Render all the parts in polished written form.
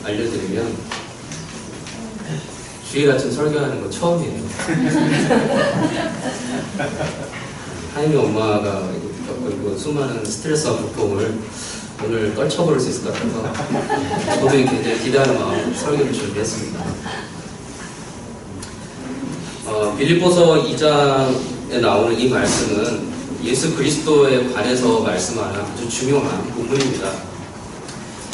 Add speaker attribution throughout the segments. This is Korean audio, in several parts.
Speaker 1: 알려드리면 주일 아침 설교하는 거 처음이에요. 하임이 엄마가 겪고 수많은 스트레스와 고통을 오늘 떨쳐버릴 수 있을 것 같아서 저도 굉장히 기대하는 마음으로 설교를 준비했습니다. 빌립보서 2장에 나오는 이 말씀은 예수 그리스도에 관해서 말씀하는 아주 중요한 부분입니다.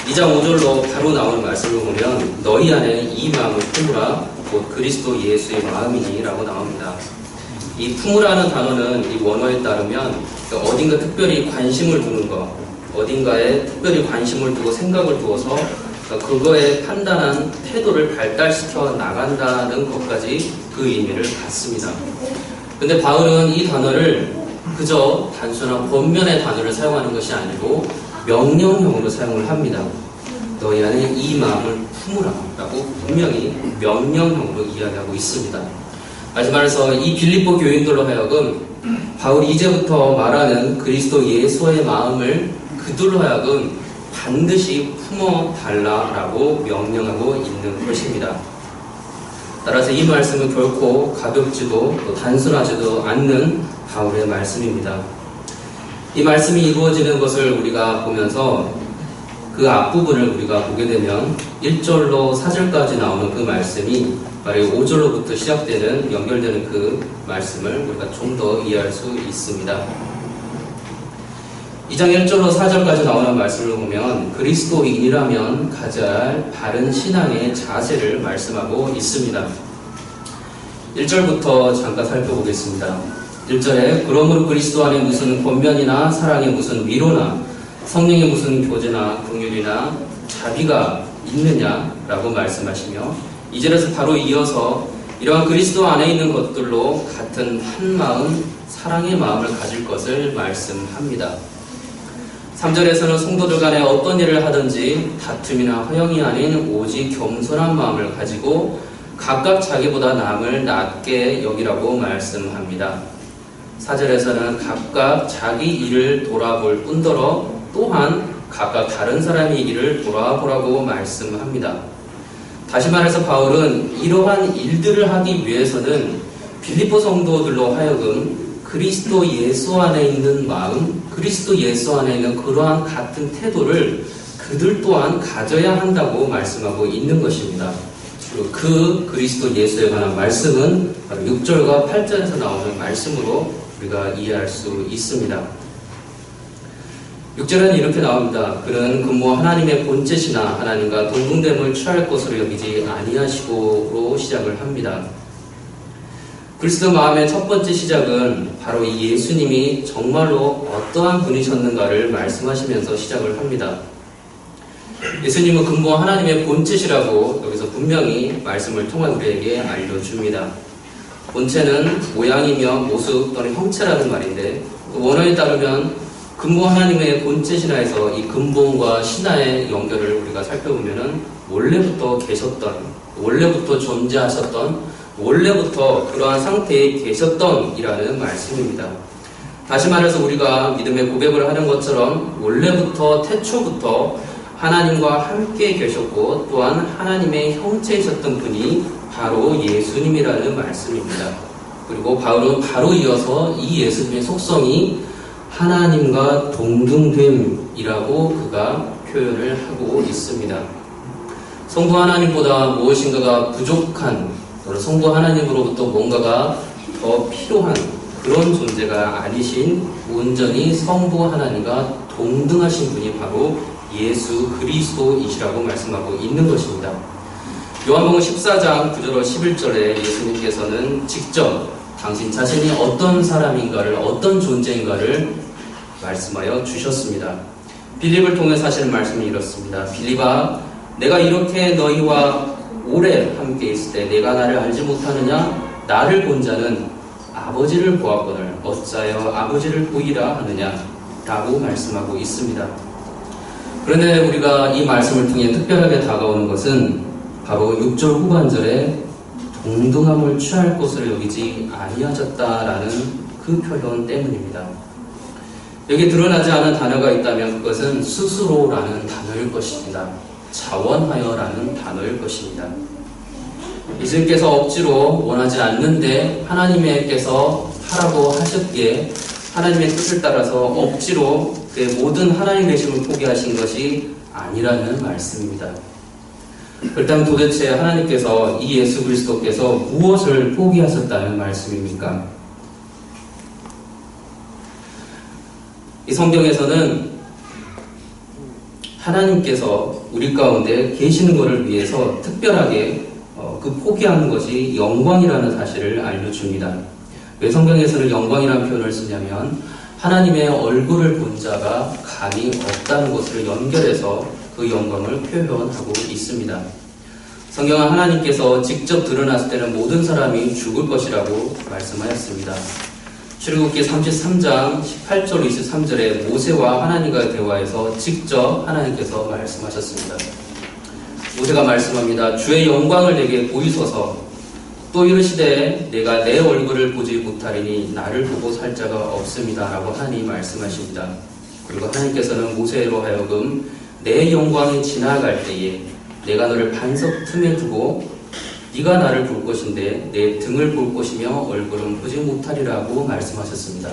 Speaker 1: 2장 5절로 바로 나오는 말씀을 보면 너희 안에 이 마음을 품으라 곧 그리스도 예수의 마음이니 라고 나옵니다. 이 품으라는 단어는 이 원어에 따르면 어딘가 특별히 관심을 두는 것, 어딘가에 특별히 관심을 두고 생각을 두어서 그거에 판단한 태도를 발달시켜 나간다는 것까지 그 의미를 갖습니다. 근데 바울은 이 단어를 그저 단순한 권면의 단어를 사용하는 것이 아니고 명령형으로 사용을 합니다. 너희 안에 이 마음을 품으라 라고 분명히 명령형으로 이야기하고 있습니다. 다시 말해서 이 빌립보 교인들로 하여금 바울이 이제부터 말하는 그리스도 예수의 마음을 그들로 하여금 반드시 품어달라라고 명령하고 있는 것입니다. 따라서 이 말씀은 결코 가볍지도 또 단순하지도 않는 바울의 말씀입니다. 이 말씀이 이루어지는 것을 우리가 보면서 그 앞부분을 우리가 보게 되면 1절로 4절까지 나오는 그 말씀이 바로 5절로부터 시작되는 연결되는 그 말씀을 우리가 좀 더 이해할 수 있습니다. 2장 1절로 4절까지 나오는 말씀을 보면 그리스도인이라면 가져야 할 바른 신앙의 자세를 말씀하고 있습니다. 1절부터 잠깐 살펴보겠습니다. 1절에 그러므로 그리스도 안에 무슨 권면이나 사랑의 무슨 위로나 성령의 무슨 교제나 긍휼이나 자비가 있느냐라고 말씀하시며 2절에서 바로 이어서 이러한 그리스도 안에 있는 것들로 같은 한 마음, 사랑의 마음을 가질 것을 말씀합니다. 3절에서는 성도들 간에 어떤 일을 하든지 다툼이나 허영이 아닌 오직 겸손한 마음을 가지고 각각 자기보다 남을 낮게 여기라고 말씀합니다. 4절에서는 각각 자기 일을 돌아볼 뿐더러 또한 각각 다른 사람의 일을 돌아보라고 말씀합니다. 다시 말해서 바울은 이러한 일들을 하기 위해서는 빌립보 성도들로 하여금 그리스도 예수 안에 있는 마음, 그리스도 예수 안에 있는 그러한 같은 태도를 그들 또한 가져야 한다고 말씀하고 있는 것입니다. 그리고 그 그리스도 예수에 관한 말씀은 바로 6절과 8절에서 나오는 말씀으로 우리가 이해할 수 있습니다. 6절에는 이렇게 나옵니다. 그는 근무 하나님의 본체시나 하나님과 동등됨을 취할 것으로 여기지 아니하시고로 시작을 합니다. 그리스도 마음의 첫 번째 시작은 바로 이 예수님이 정말로 어떠한 분이셨는가를 말씀하시면서 시작을 합니다. 예수님은 근본 하나님의 본체시라고 여기서 분명히 말씀을 통해 우리에게 알려줍니다. 본체는 모양이며 모습 또는 형체라는 말인데 원어에 따르면 근본 하나님의 본체 신화에서 이 근본과 신화의 연결을 우리가 살펴보면은 원래부터 계셨던, 원래부터 존재하셨던, 원래부터 그러한 상태에 계셨던 이라는 말씀입니다. 다시 말해서 우리가 믿음의 고백을 하는 것처럼 원래부터 태초부터 하나님과 함께 계셨고 또한 하나님의 형체이셨던 분이 바로 예수님이라는 말씀입니다. 그리고 바울은 바로 이어서 이 예수님의 속성이 하나님과 동등됨이라고 그가 표현을 하고 있습니다. 성부 하나님보다 무엇인가가 부족한 또는 성부 하나님으로부터 뭔가가 더 필요한 그런 존재가 아니신 온전히 성부 하나님과 동등하신 분이 바로 예수 그리스도이시라고 말씀하고 있는 것입니다. 요한복음 14장 9절로 11절에 예수님께서는 직접 당신 자신이 어떤 사람인가를, 어떤 존재인가를 말씀하여 주셨습니다. 빌립을 통해서 하시는 말씀이 이렇습니다. 빌립아, 내가 이렇게 너희와 오래 함께 있을 때 내가 나를 알지 못하느냐? 나를 본 자는 아버지를 보았거늘 어찌하여 아버지를 보이라 하느냐? 라고 말씀하고 있습니다. 그런데 우리가 이 말씀을 통해 특별하게 다가오는 것은 바로 6절 후반절에 동등함을 취할 것을 여기지 아니하셨다라는 그 표현 때문입니다. 여기 드러나지 않은 단어가 있다면 그것은 스스로라는 단어일 것입니다. 자원하여라는 단어일 것입니다. 예수님께서 억지로 원하지 않는데 하나님께서 하라고 하셨기에 하나님의 뜻을 따라서 억지로 그의 모든 하나님 되심을 포기하신 것이 아니라는 말씀입니다. 그렇다면 도대체 하나님께서 이 예수 그리스도께서 무엇을 포기하셨다는 말씀입니까? 이 성경에서는 하나님께서 우리 가운데 계시는 것을 위해서 특별하게 그 포기하는 것이 영광이라는 사실을 알려줍니다. 왜 성경에서는 영광이라는 표현을 쓰냐면 하나님의 얼굴을 본 자가 감이 없다는 것을 연결해서 그 영광을 표현하고 있습니다. 성경은 하나님께서 직접 드러났을 때는 모든 사람이 죽을 것이라고 말씀하였습니다. 출애굽기 33장 18절 23절에 모세와 하나님과 대화해서 직접 하나님께서 말씀하셨습니다. 모세가 말씀합니다. 주의 영광을 내게 보이소서. 또 이르시되 내가 내 얼굴을 보지 못하리니 나를 보고 살 자가 없습니다. 라고 하나님이 말씀하십니다. 그리고 하나님께서는 모세로 하여금 내 영광이 지나갈 때에 내가 너를 반석 틈에 두고 네가 나를 볼 것인데 내 등을 볼 것이며 얼굴은 보지 못하리라고 말씀하셨습니다.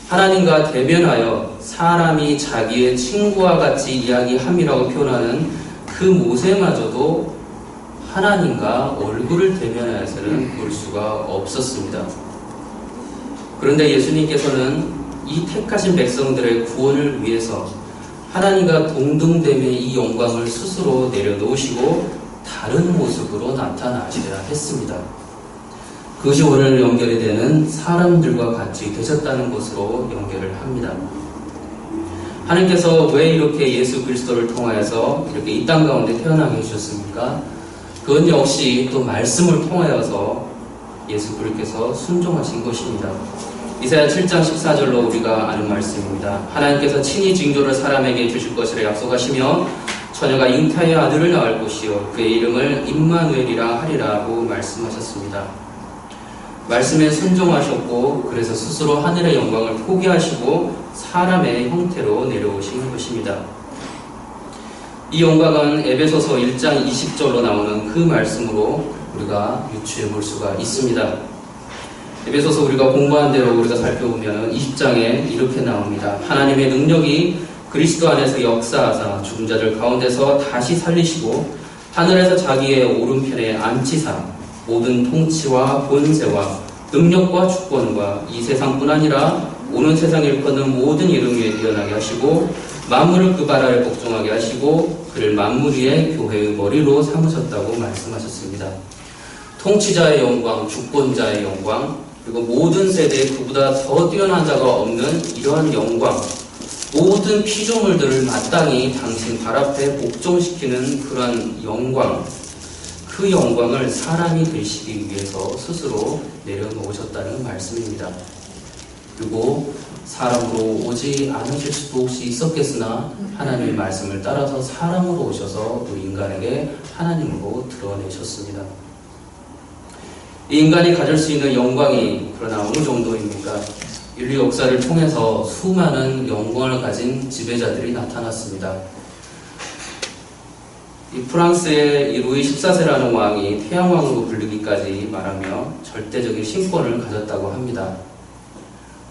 Speaker 1: 하나님과 대면하여 사람이 자기의 친구와 같이 이야기함이라고 표현하는 그 모세마저도 하나님과 얼굴을 대면하여서는 볼 수가 없었습니다. 그런데 예수님께서는 이 택하신 백성들의 구원을 위해서 하나님과 동등됨의 이 영광을 스스로 내려놓으시고 다른 모습으로 나타나셔야 했습니다. 그것이 오늘 연결이 되는 사람들과 같이 되셨다는 것으로 연결을 합니다. 하나님께서 왜 이렇게 예수 그리스도를 통하여서 이렇게 이 땅 가운데 태어나게 해주셨습니까? 그건 역시 또 말씀을 통하여서 예수 그리스도께서 순종하신 것입니다. 이사야 7장 14절로 우리가 아는 말씀입니다. 하나님께서 친히 징조를 사람에게 주실 것이라 약속하시며 처녀가 잉타의 아들을 낳을 것이요 그의 이름을 임마누엘이라 하리라고 말씀하셨습니다. 말씀에 순종하셨고 그래서 스스로 하늘의 영광을 포기하시고 사람의 형태로 내려오신 것입니다. 이 영광은 에베소서 1장 20절로 나오는 그 말씀으로 우리가 유추해 볼 수가 있습니다. 에베소서 우리가 공부한 대로 우리가 살펴보면 20장에 이렇게 나옵니다. 하나님의 능력이 그리스도 안에서 역사하사 죽은 자들 가운데서 다시 살리시고 하늘에서 자기의 오른편에 앉히사 모든 통치와 본세와 능력과 주권과 이 세상뿐 아니라 오는 세상에 일컫는 모든 이름 위에 뛰어나게 하시고 만물을 그 발 아래 복종하게 하시고 그를 만물 위에 교회의 머리로 삼으셨다고 말씀하셨습니다. 통치자의 영광, 주권자의 영광, 그리고 모든 세대에 그보다 더 뛰어난 자가 없는 이러한 영광, 모든 피조물들을 마땅히 당신 발 앞에 복종시키는 그런 영광, 그 영광을 사람이 되시기 위해서 스스로 내려놓으셨다는 말씀입니다. 그리고 사람으로 오지 않으실 수도 혹시 있었겠으나 하나님의 말씀을 따라서 사람으로 오셔서 우리 인간에게 하나님으로 드러내셨습니다. 이 인간이 가질 수 있는 영광이 그러나 어느 정도입니까? 인류 역사를 통해서 수많은 영광을 가진 지배자들이 나타났습니다. 이 프랑스의 이 루이 14세라는 왕이 태양왕으로 불리기까지 말하며 절대적인 신권을 가졌다고 합니다.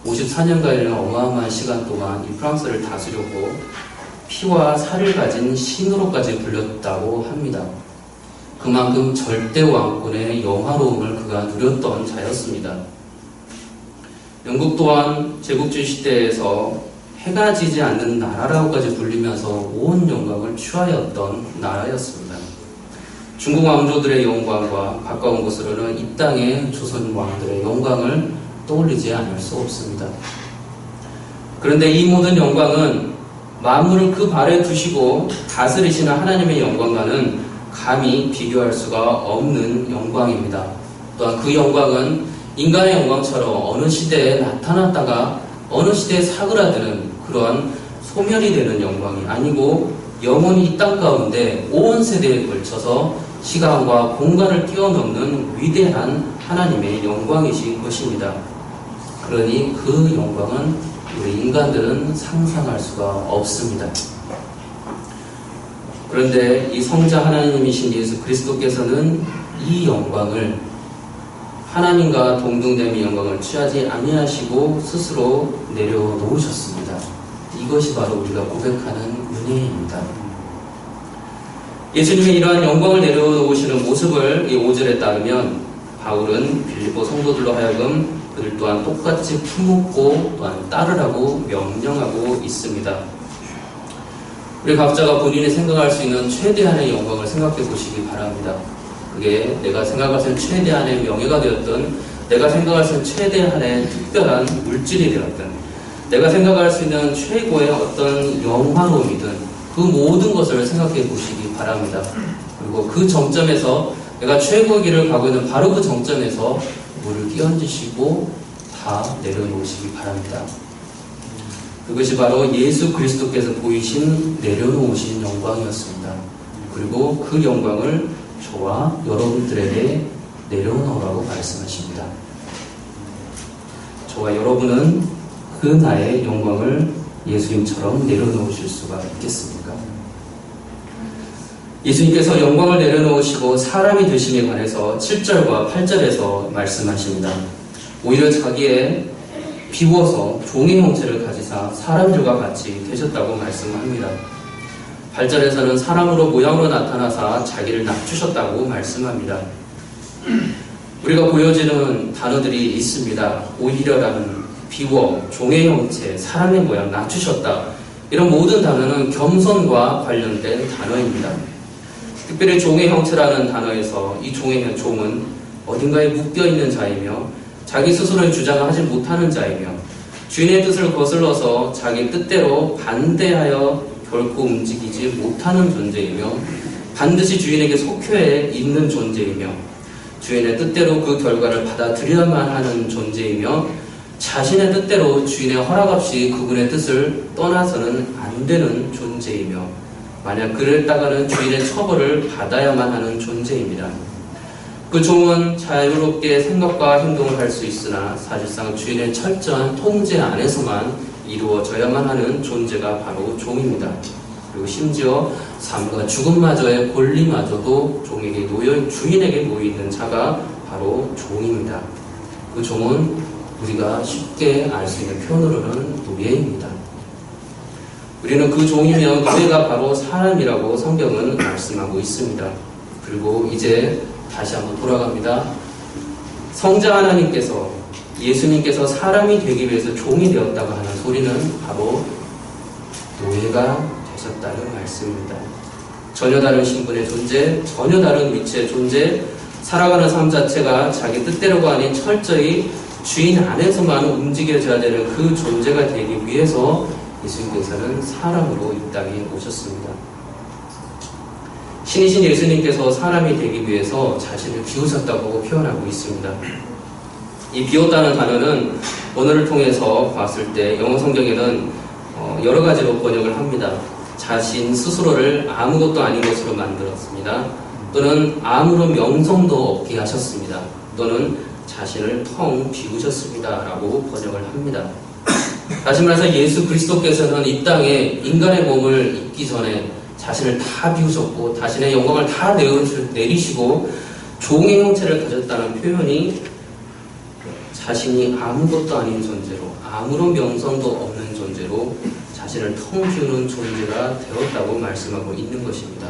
Speaker 1: 54년간이나 어마어마한 시간 동안 이 프랑스를 다스렸고 피와 살을 가진 신으로까지 불렸다고 합니다. 그만큼 절대 왕권의 영화로움을 그가 누렸던 자였습니다. 영국 또한 제국주의 시대에서 해가 지지 않는 나라라고까지 불리면서 온 영광을 취하였던 나라였습니다. 중국 왕조들의 영광과 가까운 곳으로는 이 땅의 조선 왕들의 영광을 떠올리지 않을 수 없습니다. 그런데 이 모든 영광은 만물을 그 발에 두시고 다스리시는 하나님의 영광과는 감히 비교할 수가 없는 영광입니다. 또한 그 영광은 인간의 영광처럼 어느 시대에 나타났다가 어느 시대에 사그라드는 그러한 소멸이 되는 영광이 아니고 영원히 이 땅 가운데 온 세대에 걸쳐서 시간과 공간을 뛰어넘는 위대한 하나님의 영광이신 것입니다. 그러니 그 영광은 우리 인간들은 상상할 수가 없습니다. 그런데 이 성자 하나님이신 예수 그리스도께서는 이 영광을 하나님과 동등됨의 영광을 취하지 아니하시고 스스로 내려놓으셨습니다. 이것이 바로 우리가 고백하는 은혜입니다. 예수님의 이러한 영광을 내려놓으시는 모습을 이 5절에 따르면 바울은 빌립보 성도들로 하여금 그들 또한 똑같이 품고 또한 따르라고 명령하고 있습니다. 우리 각자가 본인이 생각할 수 있는 최대한의 영광을 생각해 보시기 바랍니다. 그게 내가 생각할 수 있는 최대한의 명예가 되었든, 내가 생각할 수 있는 최대한의 특별한 물질이 되었든, 내가 생각할 수 있는 최고의 어떤 영화로움이든 그 모든 것을 생각해 보시기 바랍니다. 그리고 그 정점에서 내가 최고의 길을 가고 있는 바로 그 정점에서 물을 끼얹으시고 다 내려놓으시기 바랍니다. 그것이 바로 예수 그리스도께서 보이신 내려놓으신 영광이었습니다. 그리고 그 영광을 저와 여러분들에게 내려놓으라고 말씀하십니다. 저와 여러분은 그 나의 영광을 예수님처럼 내려놓으실 수가 있겠습니까? 예수님께서 영광을 내려놓으시고 사람이 되심에 관해서 7절과 8절에서 말씀하십니다. 오히려 자기의 비워서 종의 형체를 가지사 사람들과 같이 되셨다고 말씀합니다. 8절에서는 사람으로 모양으로 나타나사 자기를 낮추셨다고 말씀합니다. 우리가 보여지는 단어들이 있습니다. 오히려라는 비워, 종의 형체, 사람의 모양, 낮추셨다. 이런 모든 단어는 겸손과 관련된 단어입니다. 특별히 종의 형체라는 단어에서 이 종은 어딘가에 묶여있는 자이며 자기 스스로의 주장을 하지 못하는 자이며 주인의 뜻을 거슬러서 자기 뜻대로 반대하여 결코 움직이지 못하는 존재이며 반드시 주인에게 속해 있는 존재이며 주인의 뜻대로 그 결과를 받아들여야만 하는 존재이며 자신의 뜻대로 주인의 허락 없이 그분의 뜻을 떠나서는 안 되는 존재이며 만약 그랬다가는 주인의 처벌을 받아야만 하는 존재입니다. 그 종은 자유롭게 생각과 행동을 할 수 있으나 사실상 주인의 철저한 통제 안에서만 이루어져야만 하는 존재가 바로 종입니다. 그리고 심지어 삶과 죽음마저의 권리마저도 주인에게 놓여있는 자가 바로 종입니다. 그 종은 우리가 쉽게 알 수 있는 표현으로는 노예입니다. 우리는 그 종이면 노예가 바로 사람이라고 성경은 말씀하고 있습니다. 그리고 이제 다시 한번 돌아갑니다. 성자 하나님께서 예수님께서 사람이 되기 위해서 종이 되었다고 하는 소리는 바로 노예가 되셨다는 말씀입니다. 전혀 다른 신분의 존재, 전혀 다른 위치의 존재, 살아가는 삶 자체가 자기 뜻대로가 아닌 철저히 주인 안에서만 움직여져야 되는 그 존재가 되기 위해서 예수님께서는 사람으로 이 땅에 오셨습니다. 신이신 예수님께서 사람이 되기 위해서 자신을 비우셨다고 표현하고 있습니다. 이 비웠다는 단어는 언어를 통해서 봤을 때 영어 성경에는 여러 가지로 번역을 합니다. 자신 스스로를 아무것도 아닌 것으로 만들었습니다. 또는 아무런 명성도 없게 하셨습니다. 또는 자신을 텅 비우셨습니다. 라고 번역을 합니다. 다시 말해서 예수 그리스도께서는 이 땅에 인간의 몸을 입기 전에 자신을 다 비우셨고 자신의 영광을 다 내리시고 종의 형체를 가졌다는 표현이 자신이 아무것도 아닌 존재로 아무런 명성도 없는 존재로 자신을 텅 비우는 존재가 되었다고 말씀하고 있는 것입니다.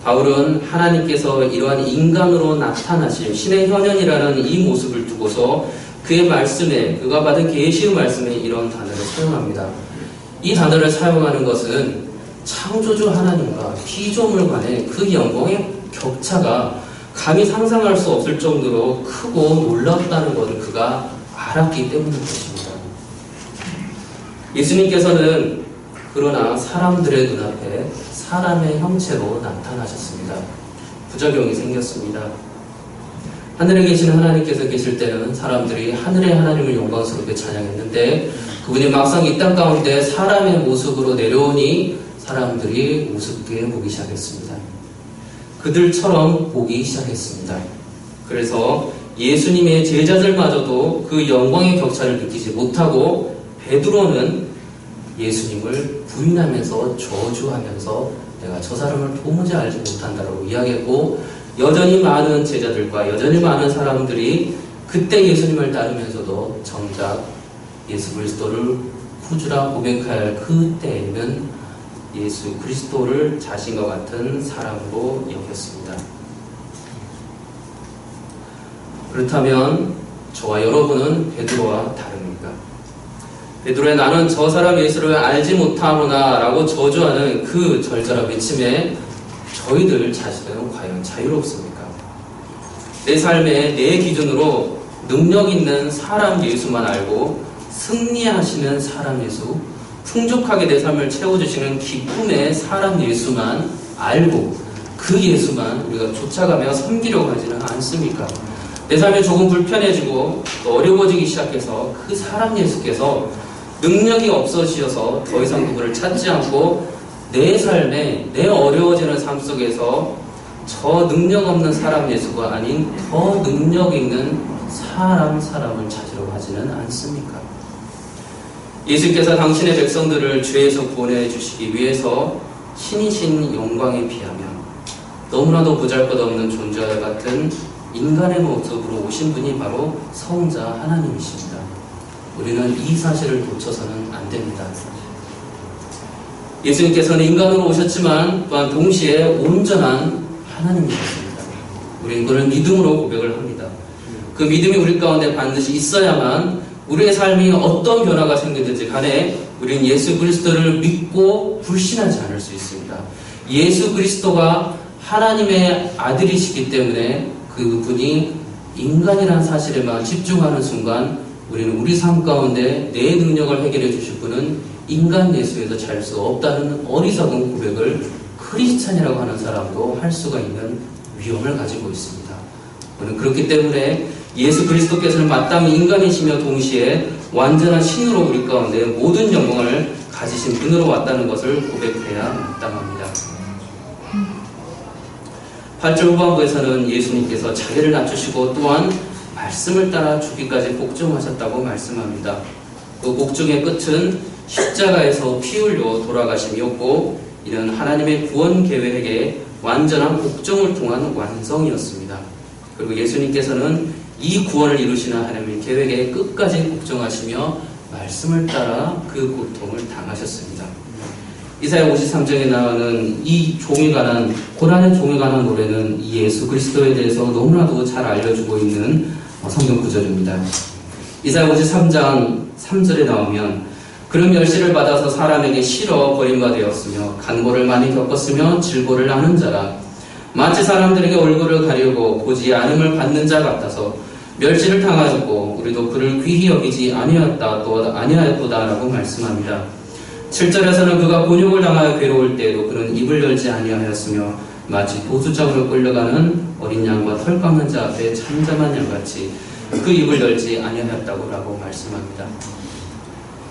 Speaker 1: 바울은 하나님께서 이러한 인간으로 나타나신 신의 현현이라는 이 모습을 두고서 그의 말씀에 그가 받은 계시의 말씀에 이런 단어를 사용합니다. 이 단어를 사용하는 것은 창조주 하나님과 피조물 간의 그 영광의 격차가 감히 상상할 수 없을 정도로 크고 놀랍다는 것을 그가 알았기 때문인 것입니다. 예수님께서는 그러나 사람들의 눈앞에 사람의 형체로 나타나셨습니다. 부작용이 생겼습니다. 하늘에 계신 하나님께서 계실 때는 사람들이 하늘의 하나님을 영광스럽게 찬양했는데 그분이 막상 이 땅 가운데 사람의 모습으로 내려오니 사람들이 우습게 보기 시작했습니다. 그들처럼 보기 시작했습니다. 그래서 예수님의 제자들마저도 그 영광의 격차를 느끼지 못하고 베드로는 예수님을 부인하면서 저주하면서 내가 저 사람을 도무지 알지 못한다라고 이야기했고, 여전히 많은 제자들과 여전히 많은 사람들이 그때 예수님을 따르면서도 정작 예수 그리스도를 구주라 고백할 그때에는 예수 그리스도를 자신과 같은 사람으로 여겼습니다. 그렇다면 저와 여러분은 베드로와 다릅니까? 베드로의 나는 저 사람 예수를 알지 못하노나 라고 저주하는 그 절절한 외침에 저희들 자신은 과연 자유롭습니까? 내 삶에 내 기준으로 능력 있는 사람 예수만 알고 승리하시는 사람 예수, 풍족하게 내 삶을 채워주시는 기쁨의 사람 예수만 알고 그 예수만 우리가 쫓아가며 섬기려고 하지는 않습니까? 내 삶이 조금 불편해지고 또 어려워지기 시작해서 그 사람 예수께서 능력이 없어지셔서 더 이상 그분을 찾지 않고 내 삶에 내 어려워지는 삶 속에서 저 능력 없는 사람 예수가 아닌 더 능력 있는 사람을 찾으려고 하지는 않습니까? 예수께서 당신의 백성들을 죄에서 구원해 주시기 위해서 신이신 영광에 비하면 너무나도 보잘것없는 존재와 같은 인간의 모습으로 오신 분이 바로 성자 하나님이십니다. 우리는 이 사실을 놓쳐서는 안 됩니다. 예수님께서는 인간으로 오셨지만 또한 동시에 온전한 하나님이셨습니다. 우리는 그걸 믿음으로 고백을 합니다. 그 믿음이 우리 가운데 반드시 있어야만 우리의 삶이 어떤 변화가 생기든지 간에 우리는 예수 그리스도를 믿고 불신하지 않을 수 있습니다. 예수 그리스도가 하나님의 아들이시기 때문에 그분이 인간이라는 사실에만 집중하는 순간 우리는 우리 삶 가운데 내 능력을 해결해 주실 분은 인간 예수에서 잘 수 없다는 어리석은 고백을 크리스찬이라고 하는 사람도 할 수가 있는 위험을 가지고 있습니다. 우리는 그렇기 때문에 예수 그리스도께서는 마땅히 인간이시며 동시에 완전한 신으로 우리 가운데 모든 영광을 가지신 분으로 왔다는 것을 고백해야 마땅합니다. 8절 후반부에서는 예수님께서 자기를 낮추시고 또한 말씀을 따라 죽기까지 복종하셨다고 말씀합니다. 그 복종의 끝은 십자가에서 피 흘려 돌아가심이었고 이는 하나님의 구원 계획의 완전한 복종을 통한 완성이었습니다. 그리고 예수님께서는 이 구원을 이루시는 하나님의 계획에 끝까지 복종하시며 말씀을 따라 그 고통을 당하셨습니다. 이사야 53장에 나오는 이 종에 관한 고난의 종에 관한 노래는 이 예수 그리스도에 대해서 너무나도 잘 알려주고 있는 성경 구절입니다. 이사야 53장 3절에 나오면 그는 멸시를 받아서 사람에게 실어 버림바 되었으며 간고를 많이 겪었으며 질고를 나는 자라 마치 사람들에게 얼굴을 가리우고 보지 않음을 받는 자 같아서 멸시를 당하였고 우리도 그를 귀히 여기지 아니하였도다라고 말씀합니다. 7절에서는 그가 곤욕을 당하여 괴로울 때에도 그는 입을 열지 아니하였으며 마치 도수장으로 끌려가는 어린 양과 털 깎는 자 앞에 잠잠한 양같이 그 입을 열지 아니하였다고 말씀합니다.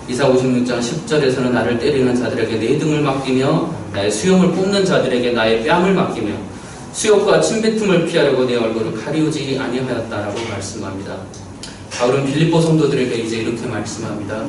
Speaker 1: 이사 56장 10절에서는 나를 때리는 자들에게 내 등을 맡기며 나의 수염을 뽑는 자들에게 나의 뺨을 맡기며 수욕과 침뱉음을 피하려고 내 얼굴을 가리우지 아니하였다라고 말씀합니다. 바울은 빌립보 성도들에게 이제 이렇게 말씀합니다.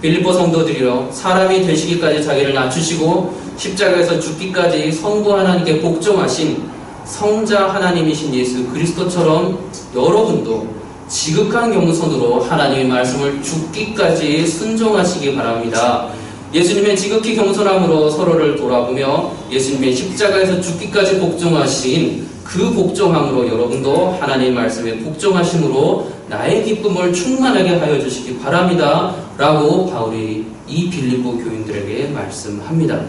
Speaker 1: 빌립보 성도들이여 사람이 되시기까지 자기를 낮추시고 십자가에서 죽기까지 성부 하나님께 복종하신 성자 하나님이신 예수 그리스도처럼 여러분도 지극한 겸손으로 하나님의 말씀을 죽기까지 순종하시기 바랍니다. 예수님의 지극히 겸손함으로 서로를 돌아보며 예수님의 십자가에서 죽기까지 복종하신 그 복종함으로 여러분도 하나님의 말씀에 복종하심으로 나의 기쁨을 충만하게 하여 주시기 바랍니다. 라고 바울이 이 빌립보 교인들에게 말씀합니다.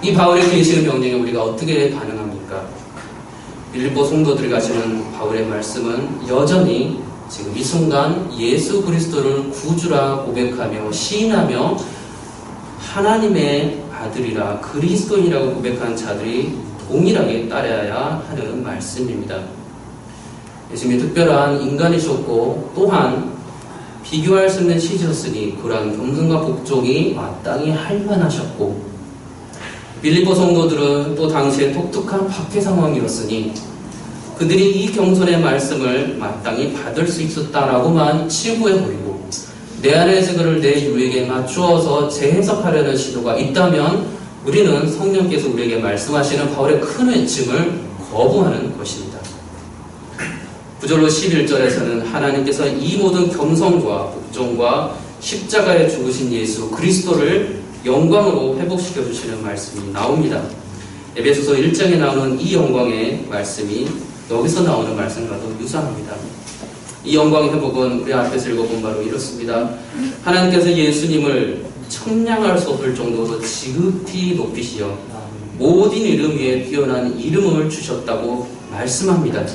Speaker 1: 이 바울의 계시의 명령에 우리가 어떻게 반응합니까? 빌립보 성도들이 가지는 바울의 말씀은 여전히 지금 이 순간 예수 그리스도를 구주라 고백하며 시인하며 하나님의 아들이라 그리스도인이라고 고백한 자들이 동일하게 따라야 하는 말씀입니다. 예수님이 특별한 인간이셨고 또한 비교할 수 없는 시셨으니 그러한 겸손과 복종이 마땅히 할만하셨고 빌립보 성도들은 또 당시에 독특한 박해 상황이었으니 그들이 이 겸손의 말씀을 마땅히 받을 수 있었다라고만 치부해버리고 내 안에서 그를 내 유익에 맞추어서 재해석하려는 시도가 있다면 우리는 성령께서 우리에게 말씀하시는 바울의 큰 외침을 거부하는 것입니다. 9절로 11절에서는 하나님께서 이 모든 겸손과 복종과 십자가에 죽으신 예수 그리스도를 영광으로 회복시켜 주시는 말씀이 나옵니다. 에베소서 1장에 나오는 이 영광의 말씀이 여기서 나오는 말씀과도 유사합니다. 이 영광의 회복은 우리 앞에서 읽어본 바로 이렇습니다. 하나님께서 예수님을 청량할 수 없을 정도로 지극히 높이시어 모든 이름 위에 뛰어난 이름을 주셨다고 말씀합니다.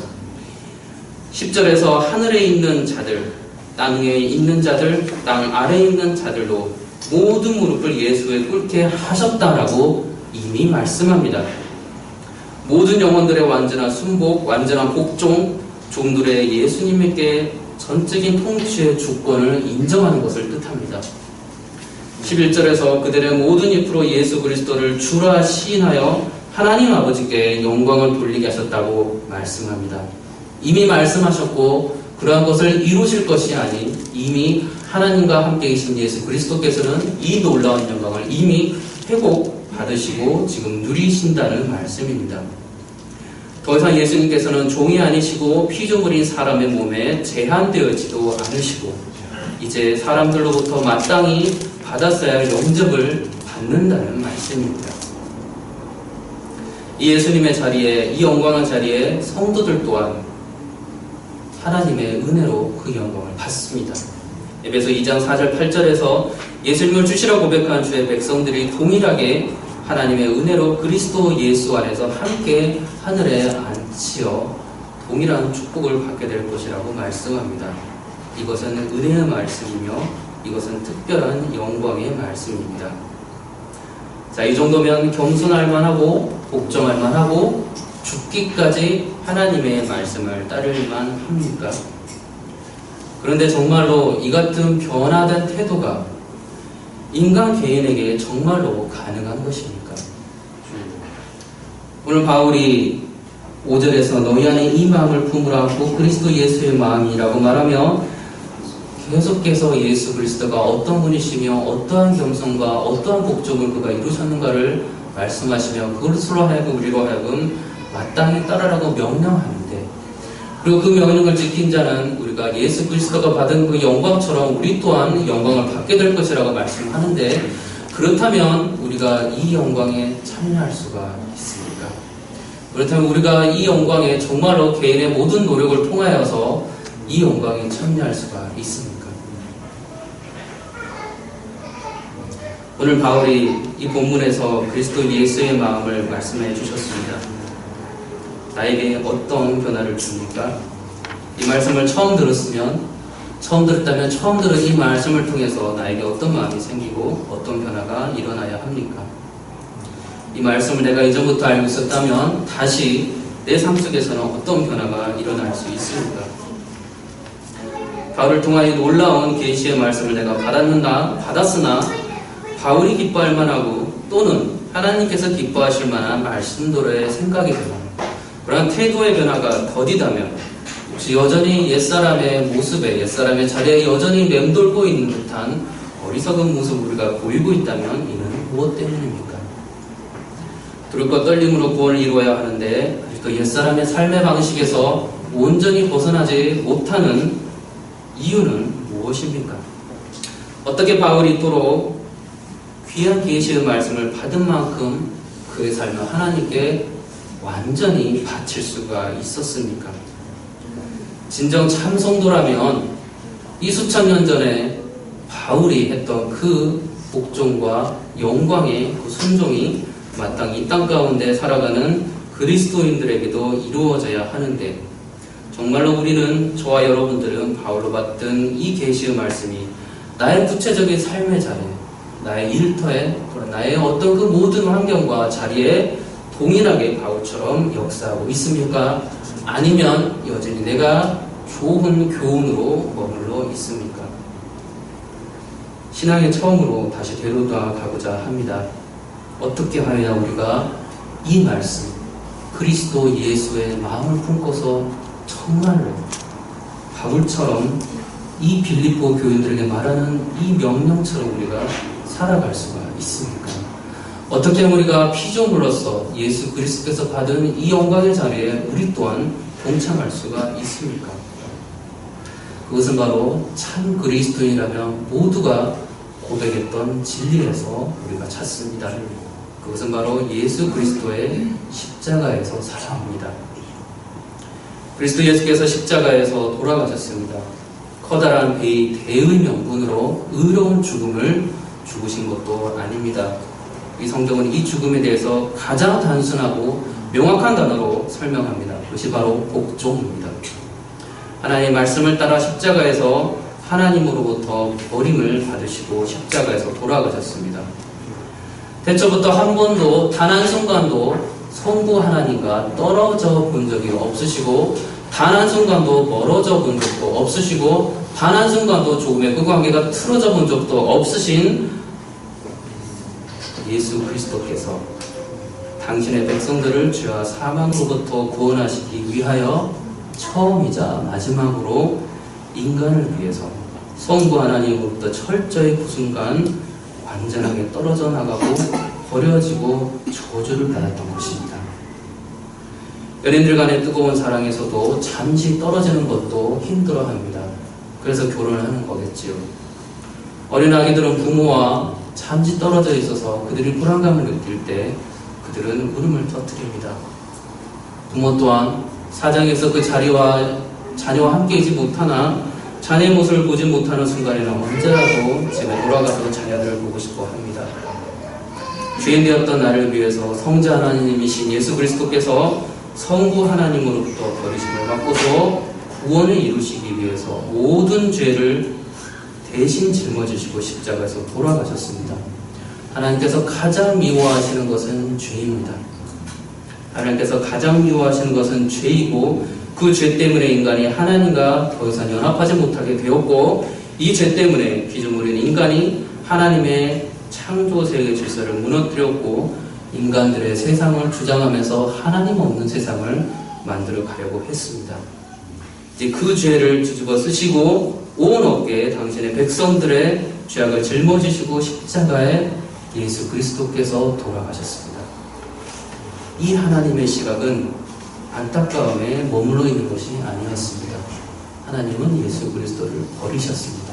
Speaker 1: 10절에서 하늘에 있는 자들, 땅 위에 있는 자들, 땅 아래에 있는 자들도 모든 무릎을 예수에 꿇게 하셨다라고 이미 말씀합니다. 모든 영혼들의 완전한 순복, 완전한 복종, 종들의 예수님에게 전적인 통치의 주권을 인정하는 것을 뜻합니다. 11절에서 그들의 모든 입으로 예수 그리스도를 주라 시인하여 하나님 아버지께 영광을 돌리게 하셨다고 말씀합니다. 이미 말씀하셨고 그러한 것을 이루실 것이 아닌 이미 하나님과 함께 계신 예수 그리스도께서는 이 놀라운 영광을 이미 회복받으시고 지금 누리신다는 말씀입니다. 더 이상 예수님께서는 종이 아니시고 피조물인 사람의 몸에 제한되어지도 않으시고 이제 사람들로부터 마땅히 받았어야 할 영접을 받는다는 말씀입니다. 이 예수님의 자리에, 이 영광의 자리에 성도들 또한 하나님의 은혜로 그 영광을 받습니다. 에베소 2장 4절 8절에서 예수님을 주시라 고백한 주의 백성들이 동일하게 하나님의 은혜로 그리스도 예수 안에서 함께 하늘에 앉히어 동일한 축복을 받게 될 것이라고 말씀합니다. 이것은 은혜의 말씀이며 이것은 특별한 영광의 말씀입니다. 자, 이 정도면 겸손할 만하고 복종할 만하고 죽기까지 하나님의 말씀을 따를 만합니까? 그런데 정말로 이 같은 변화된 태도가 인간 개인에게 정말로 가능한 것입니까? 오늘 바울이 5절에서 너희 안에 이 마음을 품으라 하고 그리스도 예수의 마음이라고 말하며 계속해서 예수 그리스도가 어떤 분이시며 어떠한 겸손과 어떠한 복종을 그가 이루셨는가를 말씀하시며 그것으로 하여금 우리로 하여금 마땅히 따르라고 명령하는데 그리고 그 명령을 지킨 자는 우리가 예수 그리스도가 받은 그 영광처럼 우리 또한 영광을 받게 될 것이라고 말씀하는데 그렇다면 우리가 이 영광에 참여할 수가 있습니까? 그렇다면 우리가 이 영광에 정말로 개인의 모든 노력을 통하여서 이 영광에 참여할 수가 있습니까? 오늘 바울이 이 본문에서 그리스도 예수의 마음을 말씀해 주셨습니다. 나에게 어떤 변화를 줍니까? 이 말씀을 처음 들었다면 처음 들은 이 말씀을 통해서 나에게 어떤 마음이 생기고 어떤 변화가 일어나야 합니까? 이 말씀을 내가 이전부터 알고 있었다면 다시 내 삶 속에서는 어떤 변화가 일어날 수 있습니까? 바울을 통하여 놀라운 계시의 말씀을 내가 받았으나 바울이 기뻐할 만하고 또는 하나님께서 기뻐하실 만한 말씀들의 생각이 되고 그러한 태도의 변화가 더디다면 혹시 여전히 옛사람의 모습에 옛사람의 자리에 여전히 맴돌고 있는 듯한 어리석은 모습을 우리가 보이고 있다면 이는 무엇 때문입니까? 두렵고 떨림으로 구원을 이루어야 하는데 또 옛사람의 삶의 방식에서 온전히 벗어나지 못하는 이유는 무엇입니까? 어떻게 바울이 이토록 귀한 계시의 말씀을 받은 만큼 그의 삶을 하나님께 완전히 바칠 수가 있었습니까? 진정 참성도라면 이 수천 년 전에 바울이 했던 그 복종과 영광의 그 순종이 마땅히 이 땅 가운데 살아가는 그리스도인들에게도 이루어져야 하는데 정말로 우리는 저와 여러분들은 바울로 받던 이 계시의 말씀이 나의 구체적인 삶의 자리, 나의 일터에 나의 어떤 그 모든 환경과 자리에 동일하게 바울처럼 역사하고 있습니까? 아니면 여전히 내가 좋은 교훈으로 머물러 있습니까? 신앙의 처음으로 다시 되돌아가고자 합니다. 어떻게 하여야 우리가 이 말씀, 그리스도 예수의 마음을 품고서 정말로 바울처럼 이 빌립보 교인들에게 말하는 이 명령처럼 우리가 살아갈 수가 있습니까? 어떻게 우리가 피조물로서 예수 그리스도께서 받은 이 영광의 자리에 우리 또한 동참할 수가 있습니까? 그것은 바로 참 그리스도인이라면 모두가 고백했던 진리에서 우리가 찾습니다. 그것은 바로 예수 그리스도의 십자가에서 살아옵니다. 그리스도 예수께서 십자가에서 돌아가셨습니다. 커다란 대의 명분으로 의로운 죽음을 죽으신 것도 아닙니다. 이 성경은 이 죽음에 대해서 가장 단순하고 명확한 단어로 설명합니다. 그것이 바로 복종입니다. 하나님의 말씀을 따라 십자가에서 하나님으로부터 버림을 받으시고 십자가에서 돌아가셨습니다. 태초부터 한 번도 단 한순간도 성부 하나님과 떨어져 본 적이 없으시고 단 한순간도 멀어져 본 적도 없으시고 단 한순간도 조금의 그 관계가 틀어져 본 적도 없으신 예수 그리스도께서 당신의 백성들을 죄와 사망으로부터 구원하시기 위하여 처음이자 마지막으로 인간을 위해서 성부 하나님으로부터 철저히 그 순간 완전하게 떨어져 나가고 버려지고 저주를 받았던 것입니다. 연인들 간의 뜨거운 사랑에서도 잠시 떨어지는 것도 힘들어합니다. 그래서 결혼을 하는 거겠지요. 어린 아기들은 부모와 잠시 떨어져 있어서 그들이 불안감을 느낄 때 그들은 울음을 터뜨립니다. 부모 또한 사장에서 그 자녀와 함께이지 못하나 자녀의 모습을 보지 못하는 순간에는 언제라도 집에 돌아가서 자녀들을 보고 싶어 합니다. 죄인 되었던 나를 위해서 성자 하나님이신 예수 그리스도께서 성부 하나님으로부터 버리심을 받고서 구원을 이루시기 위해서 모든 죄를 대신 짊어지시고 십자가에서 돌아가셨습니다. 하나님께서 가장 미워하시는 것은 죄입니다. 하나님께서 가장 미워하시는 것은 죄이고 그 죄 때문에 인간이 하나님과 더 이상 연합하지 못하게 되었고 이 죄 때문에 피조물인 인간이 하나님의 창조세의 질서를 무너뜨렸고 인간들의 세상을 주장하면서 하나님 없는 세상을 만들어 가려고 했습니다. 이제 그 죄를 뒤집어 쓰시고 온 어깨에 당신의 백성들의 죄악을 짊어지시고 십자가에 예수 그리스도께서 돌아가셨습니다. 이 하나님의 시각은 안타까움에 머물러 있는 것이 아니었습니다. 하나님은 예수 그리스도를 버리셨습니다.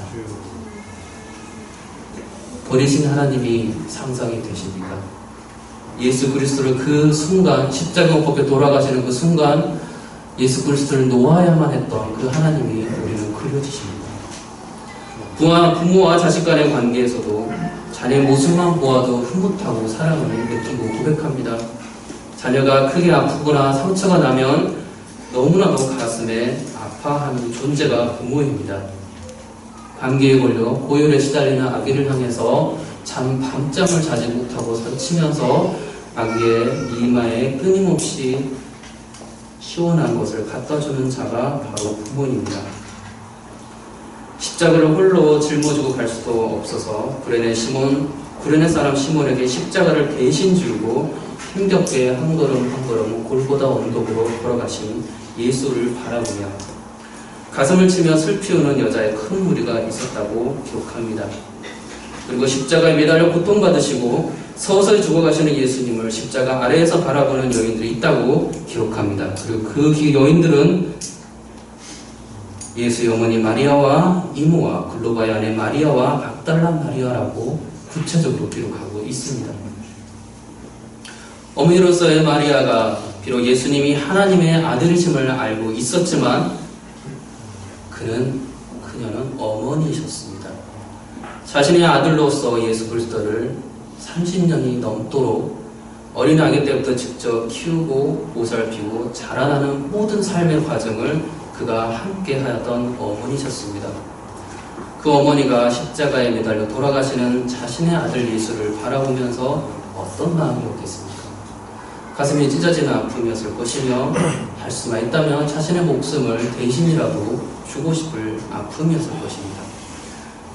Speaker 1: 버리신 하나님이 상상이 되십니까? 예수 그리스도를 그 순간 십자가 못 벗겨 돌아가시는 그 순간 예수 그리스도를 놓아야만 했던 그 하나님이 우리는 그려지십니다. 부모와 자식 간의 관계에서도 자녀의 모습만 보아도 흐뭇하고 사랑을 느끼고 고백합니다. 자녀가 크게 아프거나 상처가 나면 너무나도 가슴에 아파하는 존재가 부모입니다. 감기에 걸려 고열에 시달리는 아기를 향해서 밤잠을 자지 못하고 설치면서 아기의 이마에 끊임없이 시원한 것을 갖다주는 자가 바로 부모입니다. 십자가를 홀로 짊어지고 갈 수도 없어서 구레네 사람 시몬에게 십자가를 대신 지우고 힘겹게 한 걸음 한 걸음 골고다 언덕으로 걸어가신 예수를 바라보며 가슴을 치며 슬피 우는 여자의 큰 무리가 있었다고 기록합니다. 그리고 십자가에 매달려 고통받으시고 서서히 죽어가시는 예수님을 십자가 아래에서 바라보는 여인들이 있다고 기록합니다. 그리고 그 여인들은 예수의 어머니 마리아와 이모와 글로바의 아내 마리아와 막달라 마리아라고 구체적으로 기록하고 있습니다. 어머니로서의 마리아가 비록 예수님이 하나님의 아들이심을 알고 있었지만 그녀는 어머니이셨습니다. 자신의 아들로서 예수 그리스도를 30년이 넘도록 어린 아기 때부터 직접 키우고 보살피고 자라나는 모든 삶의 과정을 그가 함께 하였던 어머니셨습니다. 그 어머니가 십자가에 매달려 돌아가시는 자신의 아들 예수를 바라보면서 어떤 마음이었겠습니까? 가슴이 찢어지는 아픔이었을 것이며 할 수만 있다면 자신의 목숨을 대신이라도 주고 싶을 아픔이었을 것입니다.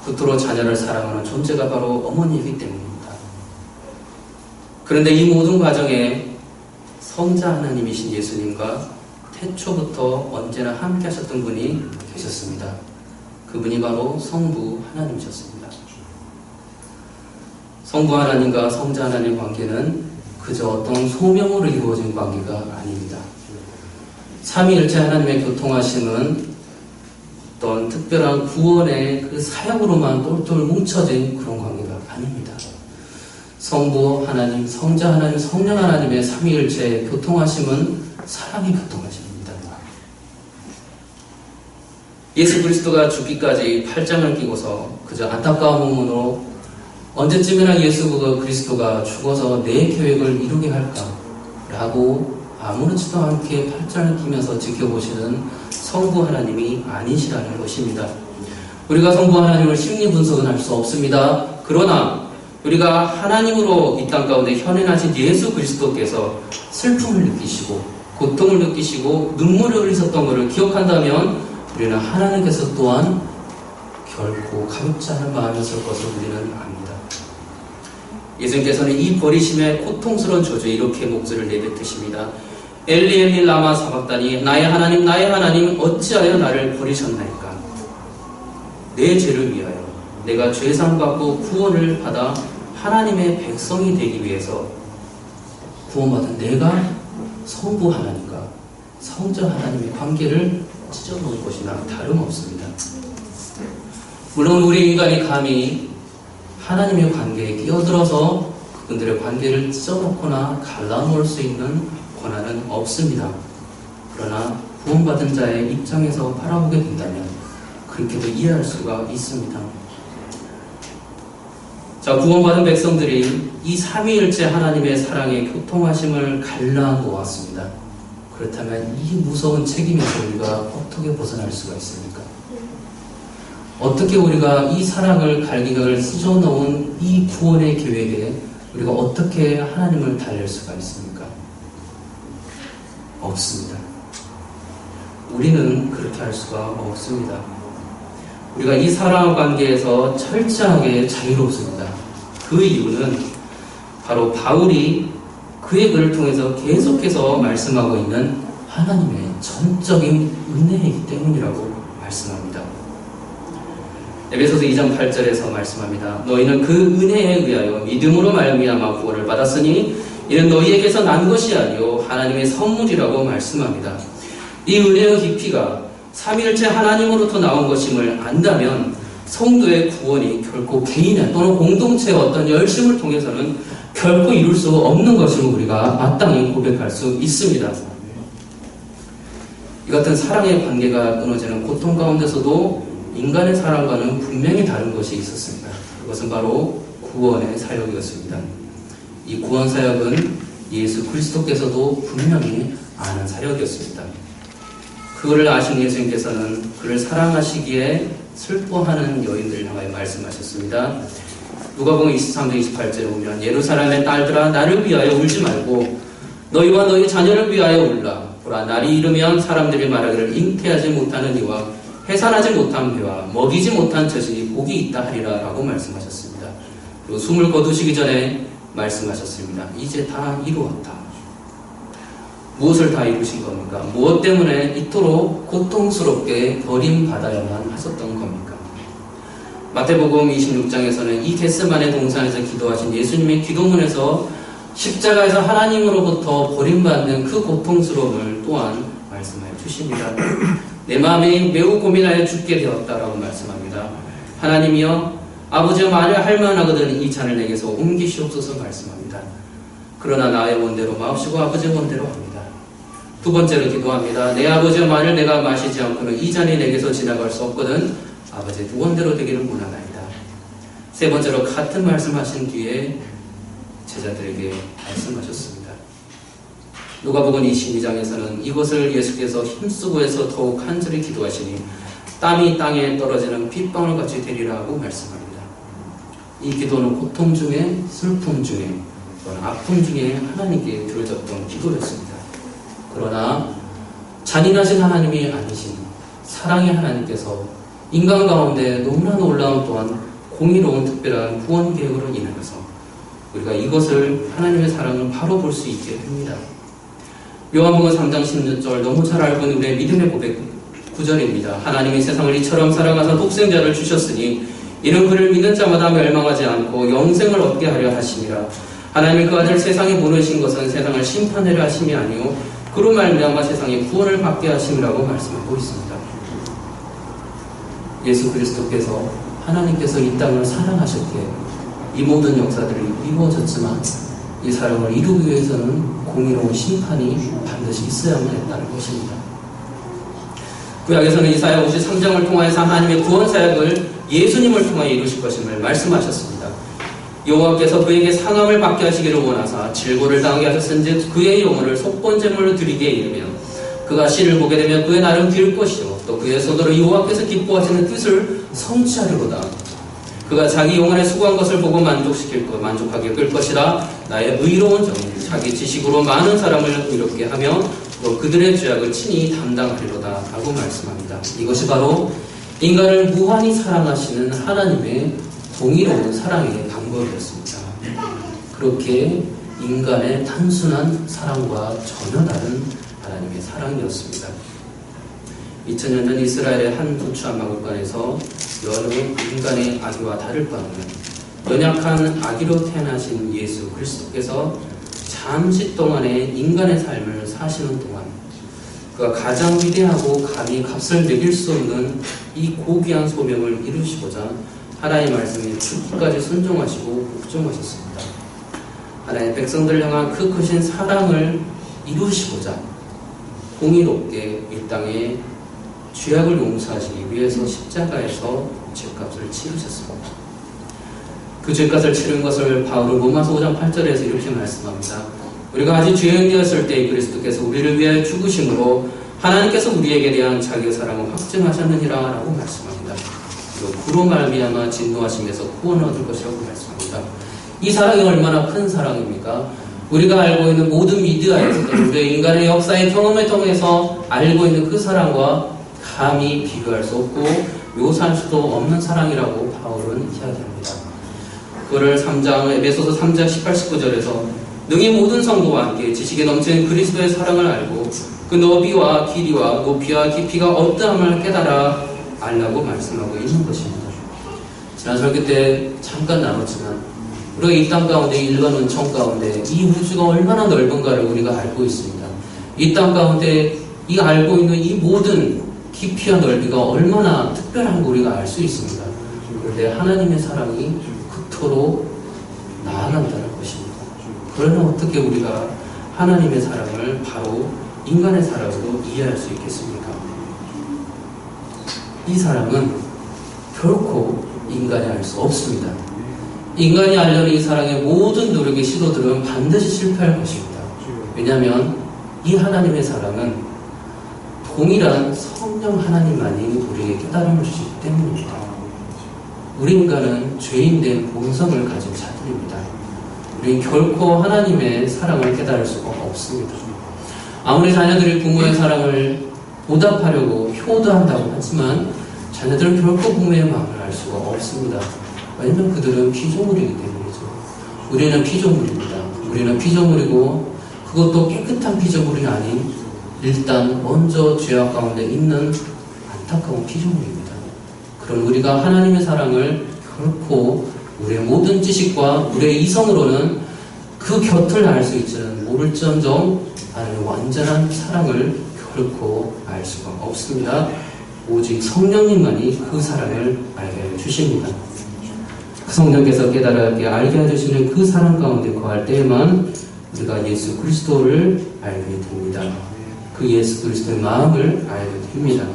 Speaker 1: 그토록 자녀를 사랑하는 존재가 바로 어머니이기 때문입니다. 그런데 이 모든 과정에 성자 하나님이신 예수님과 태초부터 언제나 함께 하셨던 분이 계셨습니다. 그분이 바로 성부 하나님이셨습니다. 성부 하나님과 성자 하나님의 관계는 그저 어떤 소명으로 이루어진 관계가 아닙니다. 삼위일체 하나님의 교통하심은 어떤 특별한 구원의 그 사역으로만 똘똘 뭉쳐진 그런 관계가 아닙니다. 성부 하나님, 성자 하나님, 성령 하나님의 삼위일체의 교통하심은 사랑의 교통하심입니다. 예수 그리스도가 죽기까지 팔짱을 끼고서 그저 안타까운 몸으로 언제쯤이나 예수 그리스도가 죽어서 내 계획을 이루게 할까라고 아무렇지도 않게 팔짱을 끼면서 지켜보시는 성부 하나님이 아니시라는 것입니다. 우리가 성부 하나님을 심리 분석은 할 수 없습니다. 그러나 우리가 하나님으로 이 땅 가운데 현현하신 예수 그리스도께서 슬픔을 느끼시고 고통을 느끼시고 눈물을 흘리셨던 것을 기억한다면 우리는 하나님께서 또한 결코 가볍지 않은 마음이었을 것을 우리는 압니다. 예수님께서는 이 버리심의 고통스러운 저주에 이렇게 목소리를 내뱉으십니다. 엘리 엘리 라마 사박다니 나의 하나님 어찌하여 나를 버리셨나이까. 내 죄를 위하여 내가 죄상 받고 구원을 받아 하나님의 백성이 되기 위해서 구원받은 내가 성부 하나님과 성자 하나님의 관계를 찢어놓은 것이나 다름없습니다. 물론 우리 인간이 감히 하나님의 관계에 끼어들어서 그분들의 관계를 찢어놓거나 갈라놓을 수 있는 권한은 없습니다. 그러나 구원받은 자의 입장에서 바라보게 된다면 그렇게도 이해할 수가 있습니다. 자, 구원받은 백성들이 이 삼위일체 하나님의 사랑의 교통하심을 갈라놓았습니다. 그렇다면 이 무서운 책임에서 우리가 어떻게 벗어날 수가 있습니까? 어떻게 우리가 이 사랑을 갈기각을 찢어놓은 이 구원의 계획에 우리가 어떻게 하나님을 달랠 수가 있습니까? 없습니다. 우리는 그렇게 할 수가 없습니다. 우리가 이 사랑 관계에서 철저하게 자유롭습니다. 그 이유는 바로 바울이 그의 글을 통해서 계속해서 말씀하고 있는 하나님의 전적인 은혜이기 때문이라고 말씀합니다. 에베소서 2장 8절에서 말씀합니다. 너희는 그 은혜에 의하여 믿음으로 말미암아 구원을 받았으니 이는 너희에게서 난 것이 아니요 하나님의 선물이라고 말씀합니다. 이 은혜의 깊이가 삼위일체 하나님으로부터 나온 것임을 안다면 성도의 구원이 결코 개인의 또는 공동체의 어떤 열심을 통해서는 결코 이룰 수 없는 것임을 우리가 마땅히 고백할 수 있습니다. 이 같은 사랑의 관계가 끊어지는 고통 가운데서도 인간의 사랑과는 분명히 다른 것이 있었습니다. 그것은 바로 구원의 사역이었습니다. 이 구원 사역은 예수 그리스도께서도 분명히 아는 사역이었습니다. 그거를 아신 예수님께서는 그를 사랑하시기에 슬퍼하는 여인들을 향하여 말씀하셨습니다. 누가복음 23장 28절에 보면 예루살렘의 딸들아 나를 위하여 울지 말고 너희와 너희 자녀를 위하여 울라. 보라 날이 이르면 사람들이 말하기를 잉태하지 못하는 이와 해산하지 못한 배와 먹이지 못한 젖이 복이 있다 하리라 라고 말씀하셨습니다. 그리고 숨을 거두시기 전에 말씀하셨습니다. 이제 다 이루었다. 무엇을 다 이루신 겁니까? 무엇 때문에 이토록 고통스럽게 버림받아야만 하셨던 겁니까? 마태복음 26장에서는 이 겟세마네 동산에서 기도하신 예수님의 기도문에서 십자가에서 하나님으로부터 버림받는 그 고통스러움을 또한 말씀하여 주십니다. 내 마음이 매우 고민하여 죽게 되었다라고 말씀합니다. 하나님이여 아버지여 만일 할만하거든 이 잔을 내게서 옮기시옵소서 말씀합니다. 그러나 나의 원대로 마옵시고 아버지의 원대로 합니다. 두 번째로 기도합니다. 내 아버지여 만일 내가 마시지 않고는 이 잔이 내게서 지나갈 수 없거든 아버지의 두 원대로 되기를 원하나이다. 세 번째로 같은 말씀하신 뒤에 제자들에게 말씀하셨습니다. 누가복음 22장에서는 이것을 예수께서 힘쓰고 해서 더욱 간절히 기도하시니 땀이 땅에 떨어지는 빗방울 같이 되리라고 말씀합니다. 이 기도는 고통 중에 슬픔 중에 또는 아픔 중에 하나님께 드려졌던 기도였습니다. 그러나 잔인하신 하나님이 아니신 사랑의 하나님께서 인간 가운데 너무나 놀라운 또한 공의로운 특별한 구원 계획으로 인하여서 우리가 이것을 하나님의 사랑을 바로 볼 수 있게 됩니다. 요한복음 3장 16절 너무 잘 알고 있는 우리의 믿음의 고백 9절입니다. 하나님이 세상을 이처럼 사랑하사 독생자를 주셨으니 이는 그를 믿는 자마다 멸망하지 않고 영생을 얻게 하려 하심이라. 하나님이 그 아들 세상에 보내신 것은 세상을 심판하려 하심이 아니요 그로 말미암아 세상에 구원을 받게 하심이라고 말씀하고 있습니다. 예수 그리스도께서 하나님께서 이 땅을 사랑하셨기에 이 모든 역사들이 이루어졌지만 이 사랑을 이루기 위해서는 공의로운 심판이 반드시 있어야만 했다는 것입니다. 구약에서는 이사야 53장을 통하여서 하나님의 구원 사역을 예수님을 통하여 이루실 것임을 말씀하셨습니다. 여호와께서 그에게 상함을 받게 하시기를 원하사 질고를 당하게 하셨은즉 그의 영혼을 속건제물로 드리게 이르며 그가 시를 보게 되면 그의 날은 길 것이요 또 그의 손으로 여호와께서 기뻐하시는 뜻을 성취하리로다. 그가 자기 영혼에 수고한 것을 보고 만족하게 끌 것이라. 나의 의로운 정의 자기 지식으로 많은 사람을 의롭게 하며 또 그들의 죄악을 친히 담당하리로다 라고 말씀합니다. 이것이 바로 인간을 무한히 사랑하시는 하나님의 공의로운 사랑의 방법이었습니다. 그렇게 인간의 단순한 사랑과 전혀 다른 하나님의 사랑이었습니다. 2000년 전 이스라엘의 한 부추한 마구간에서 여러 인간의 아기와 다를 바 없는 연약한 아기로 태어나신 예수 그리스도께서 잠시 동안의 인간의 삶을 사시는 동안 그가 가장 위대하고 감히 값을 매길 수 없는 이 고귀한 소명을 이루시고자 하나님의 말씀에 죽기까지 순종하시고 복종하셨습니다. 하나님의 백성들을 향한 그 크신 사랑을 이루시고자 공의롭게 이 땅에 죄악을 용서하시기 위해서 십자가에서 죄값을 치르셨습니다. 그 죄값을 치른 것을 바울은 로마서 5장 8절에서 이렇게 말씀합니다. 우리가 아직 죄인되었을 때 그리스도께서 우리를 위하여 죽으심으로 하나님께서 우리에게 대한 자기의 사랑을 확증하셨느니라 라고 말씀합니다. 그리고 그로 말미암아 진노하심에서 구원을 얻을 것이라고 말씀합니다. 이 사랑이 얼마나 큰 사랑입니까? 우리가 알고 있는 모든 미디어에서도 우리의 인간의 역사의 경험을 통해서 알고 있는 그 사랑과 감히 비교할 수 없고 묘사할 수도 없는 사랑이라고 바울은 이야기합니다. 그를 에베소서 3장 18, 19절에서 능히 모든 성도와 함께 지식에 넘치는 그리스도의 사랑을 알고 그 너비와 길이와 높이와 깊이가 어떠함을 깨달아 알라고 말씀하고 있는 것입니다. 지난 설교 때 잠깐 나눴지만 우리가 이 땅 가운데 일반 은총 가운데 이 우주가 얼마나 넓은가를 우리가 알고 있습니다. 이 땅 가운데 이 알고 있는 이 모든 깊이와 넓이가 얼마나 특별한 거 우리가 알 수 있습니다. 그런데 하나님의 사랑이 그토록 나아간다는 것입니다. 그러나 어떻게 우리가 하나님의 사랑을 바로 인간의 사랑으로 이해할 수 있겠습니까? 이 사랑은 결코 인간이 알 수 없습니다. 인간이 알려는 이 사랑의 모든 노력의 시도들은 반드시 실패할 것입니다. 왜냐하면 이 하나님의 사랑은 동일한 성령 하나님만이 우리에게 깨달음을 주시기 때문입니다. 우리 인간은 죄인된 본성을 가진 자들입니다. 우리는 결코 하나님의 사랑을 깨달을 수가 없습니다. 아무리 자녀들이 부모의 사랑을 보답하려고 효도한다고 하지만 자녀들은 결코 부모의 마음을 알 수가 없습니다. 왜냐하면 그들은 피조물이기 때문이죠. 우리는 피조물입니다. 우리는 피조물이고 그것도 깨끗한 피조물이 아닌 일단 먼저 죄악 가운데 있는 안타까운 피조물입니다. 그럼 우리가 하나님의 사랑을 결코 우리의 모든 지식과 우리의 이성으로는 그 곁을 알 수 있지는 모를지언정 하나님의 완전한 사랑을 결코 알 수가 없습니다. 오직 성령님만이 그 사랑을 알게 해주십니다. 그 성령께서 깨달게 알게 해주시는 그 사랑 가운데 거할 때에만 우리가 예수 그리스도를 알게 됩니다. 그 예수 그리스도의 마음을 알게 됩니다.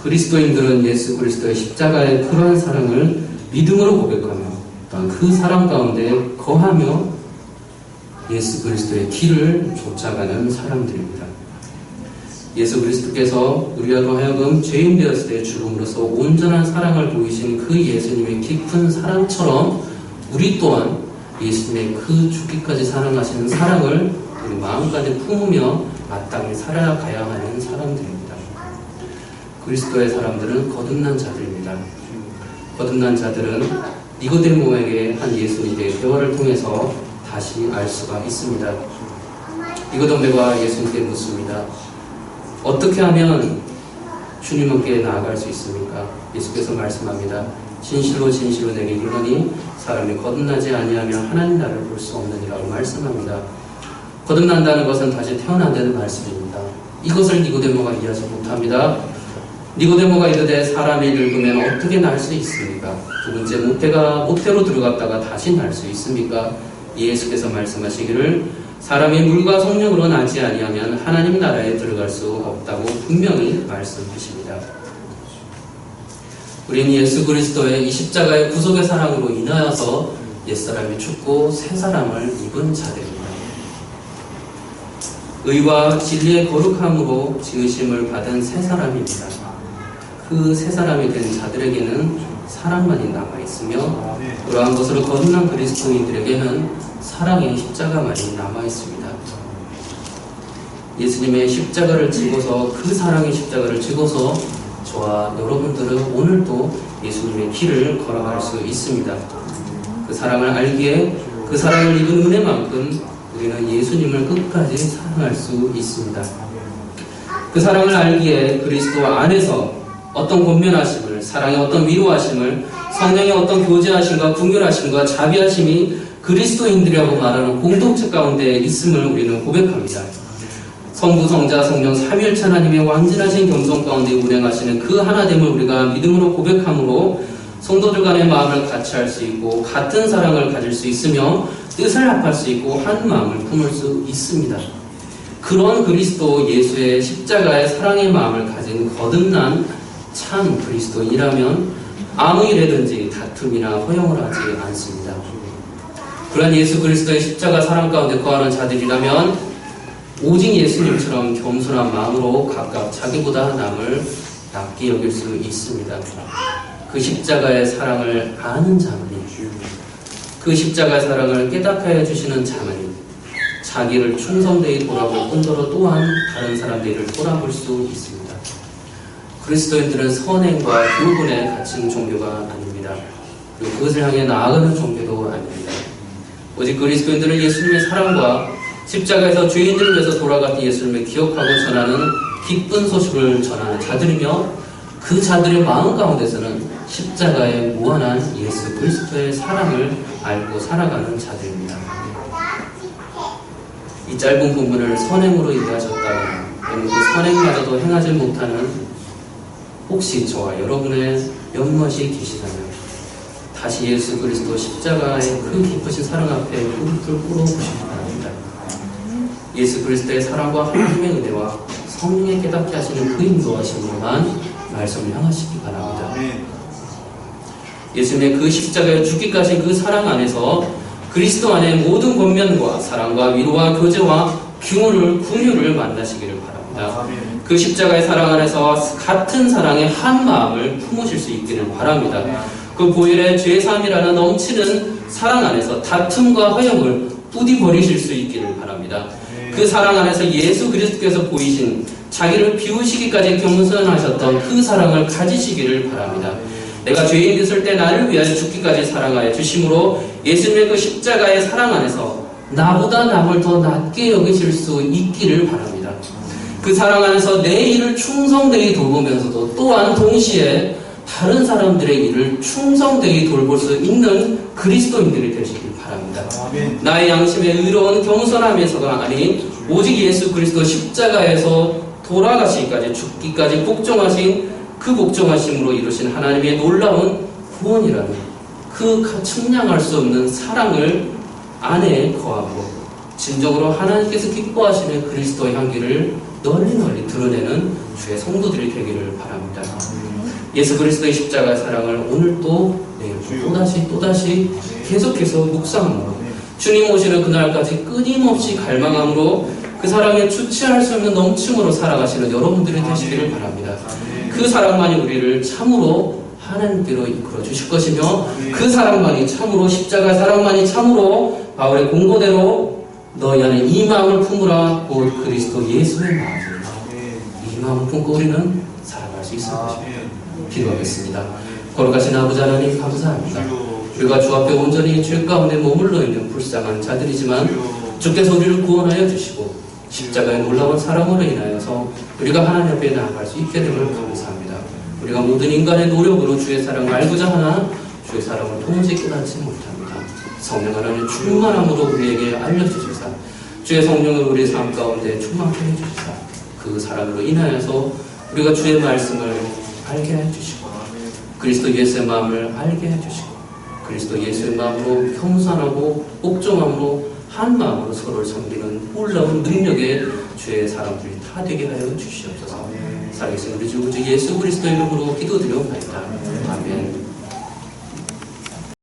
Speaker 1: 그리스도인들은 예수 그리스도의 십자가의 그러한 사랑을 믿음으로 고백하며 또한 그 사랑 가운데 거하며 예수 그리스도의 길을 쫓아가는 사람들입니다. 예수 그리스도께서 우리로 하여금 죄인 되었을 때 죽음으로써 온전한 사랑을 보이신 그 예수님의 깊은 사랑처럼 우리 또한 예수님의 그 죽기까지 사랑하시는 사랑을 우리 마음까지 품으며 마땅히 살아가야 하는 사람들입니다. 그리스도의 사람들은 거듭난 자들입니다. 거듭난 자들은 니고데모에게 한 예수님의 대화를 통해서 다시 알 수가 있습니다. 니고데모가 예수님께 묻습니다. 어떻게 하면 주님께 나아갈 수 있습니까? 예수께서 말씀합니다. 진실로 진실로 내게 이르노니 사람이 거듭나지 아니하면 하나님 나라를 볼 수 없느니라고 말씀합니다. 거듭난다는 것은 다시 태어난다는 말씀입니다. 이것을 니고데모가 이해하지 못합니다. 니고데모가 이르되 사람이 늙으면 어떻게 날 수 있습니까? 두 번째, 모태로 들어갔다가 다시 날 수 있습니까? 예수께서 말씀하시기를 사람이 물과 성령으로 나지 아니하면 하나님 나라에 들어갈 수 없다고 분명히 말씀하십니다. 우리는 예수 그리스도의 이 십자가의 구속의 사랑으로 인하여서 옛사람이 죽고 새 사람을 입은 자들입니다. 의와 진리의 거룩함으로 지으심을 받은 새 사람입니다. 그 새 사람이 된 자들에게는 사랑만이 남아있으며 그러한 것으로 거듭난 그리스도인들에게는 사랑의 십자가만이 남아있습니다. 예수님의 십자가를 지고서 그 사랑의 십자가를 지고서 저와 여러분들은 오늘도 예수님의 길을 걸어갈 수 있습니다. 그 사랑을 알기에 그 사랑을 입은 은혜만큼 우리는 예수님을 끝까지 사랑할 수 있습니다. 그 사랑을 알기에 그리스도 안에서 어떤 권면하심을, 사랑의 어떤 위로하심을, 성령의 어떤 교제하심과 궁휼하심과 자비하심이 그리스도인들이라고 말하는 공동체 가운데 있음을 우리는 고백합니다. 성부, 성자, 성령 삼위일체 하나님의 완전하신 겸손 가운데 운행하시는 그 하나됨을 우리가 믿음으로 고백함으로 성도들 간의 마음을 같이 할 수 있고 같은 사랑을 가질 수 있으며 뜻을 합할 수 있고 한 마음을 품을 수 있습니다. 그런 그리스도 예수의 십자가의 사랑의 마음을 가진 거듭난 참 그리스도인이라면 아무 일에든지 다툼이나 허용을 하지 않습니다. 그런 예수 그리스도의 십자가 사랑 가운데 거하는 자들이라면 오직 예수님처럼 겸손한 마음으로 각각 자기보다 남을 낮게 여길 수 있습니다. 그 십자가의 사랑을 아는 자만이, 그 십자가의 사랑을 깨닫게 해주시는 자만이 자기를 충성되이 돌아볼 뿐더러 또한 다른 사람들을 돌아볼 수 있습니다. 그리스도인들은 선행과 교훈에 갇힌 종교가 아닙니다. 그리고 그것을 향해 나아가는 종교도 아닙니다. 오직 그리스도인들은 예수님의 사랑과 십자가에서 죄인들을 위해서 돌아갔던 예수님을 기억하고 전하는 기쁜 소식을 전하는 자들이며 그 자들의 마음 가운데서는 십자가의 무한한 예수 그리스도의 사랑을 알고 살아가는 자들입니다. 이 짧은 본문을 선행으로 이해하셨다면 그 선행마저도 행하지 못하는 혹시 저와 여러분의 몇몇이 계시다면 다시 예수 그리스도 십자가의 그 깊으신 사랑 앞에 무릎을 꿇어보시기 바랍니다. 예수 그리스도의 사랑과 하나님의 은혜와 성령의 깨닫게 하시는 그 인도하심으로만 말씀을 향하시기 바랍니다. 예수님의 그 십자가의 죽기까지 그 사랑 안에서 그리스도 안에 모든 권면과 사랑과 위로와 교제와 궁유를 만나시기를 바랍니다. 그 십자가의 사랑 안에서 같은 사랑의 한 마음을 품으실 수 있기를 바랍니다. 그 보혈의 죄사함이라는 넘치는 사랑 안에서 다툼과 허영을 뿌디 버리실 수 있기를 바랍니다. 그 사랑 안에서 예수 그리스도께서 보이신 자기를 비우시기까지 겸손하셨던 그 사랑을 가지시기를 바랍니다. 내가 죄인 됐을 때 나를 위하여 죽기까지 사랑하여 주심으로 예수님의 그 십자가의 사랑 안에서 나보다 남을 더 낮게 여기실 수 있기를 바랍니다. 그 사랑 안에서 내 일을 충성되이 돌보면서도 또한 동시에 다른 사람들의 일을 충성되이 돌볼 수 있는 그리스도인들이 되시길 바랍니다. 나의 양심에 의로운 겸손함에서가 아닌 오직 예수 그리스도 십자가에서 돌아가시기까지 죽기까지 복종하신 그 복종하심으로 이루신 하나님의 놀라운 구원이라는 그 측량할 수 없는 사랑을 안에 거하고 진정으로 하나님께서 기뻐하시는 그리스도의 향기를 널리 드러내는 주의 성도들이 되기를 바랍니다. 예수 그리스도의 십자가 사랑을 오늘도 또다시 계속해서 묵상함으로 주님 오시는 그날까지 끊임없이 갈망함으로 그 사랑에 주체할 수 없는 넘침으로 살아가시는 여러분들이 되시기를 바랍니다. 그 사랑만이 우리를 참으로 하나님께로 이끌어 주실 것이며 그 사랑만이 참으로 십자가 사랑만이 참으로 바울의 공고대로 너희 안에 이 마음을 품으라 곧 그리스도 예수의 마음입니다. 이 마음을 품고 우리는 살아갈 수 있을 것입니다. 기도하겠습니다. 거룩하신 아버지 하나님 감사합니다. 우리가 주 앞에 온전히 죄 가운데 머물러 있는 불쌍한 자들이지만 주께서 우리를 구원하여 주시고 십자가의 놀라운 사랑으로 인하여서 우리가 하나님 앞에 나아갈 수 있게 됨을 감사합니다. 우리가 모든 인간의 노력으로 주의 사랑을 알고자 하나 주의 사랑을 도무지 깨닫지 못합니다. 성령 하나님 충만함으로 우리에게 알려주시사 주의 성령을 우리의 삶 가운데 충만하게 해주시사 그 사랑으로 인하여서 우리가 주의 말씀을 알게 해주시고 그리스도 예수의 마음을 알게 해주시고 그리스도 예수의 마음으로 겸손하고 옥종함으로 한 마음으로 서로를 섬기는 놀라운 능력의 주의 사람들이 다 되게 하여 주시옵소서. 살아계신 우리 주 예수 그리스도 이름으로 기도드려옵나이다. 아멘.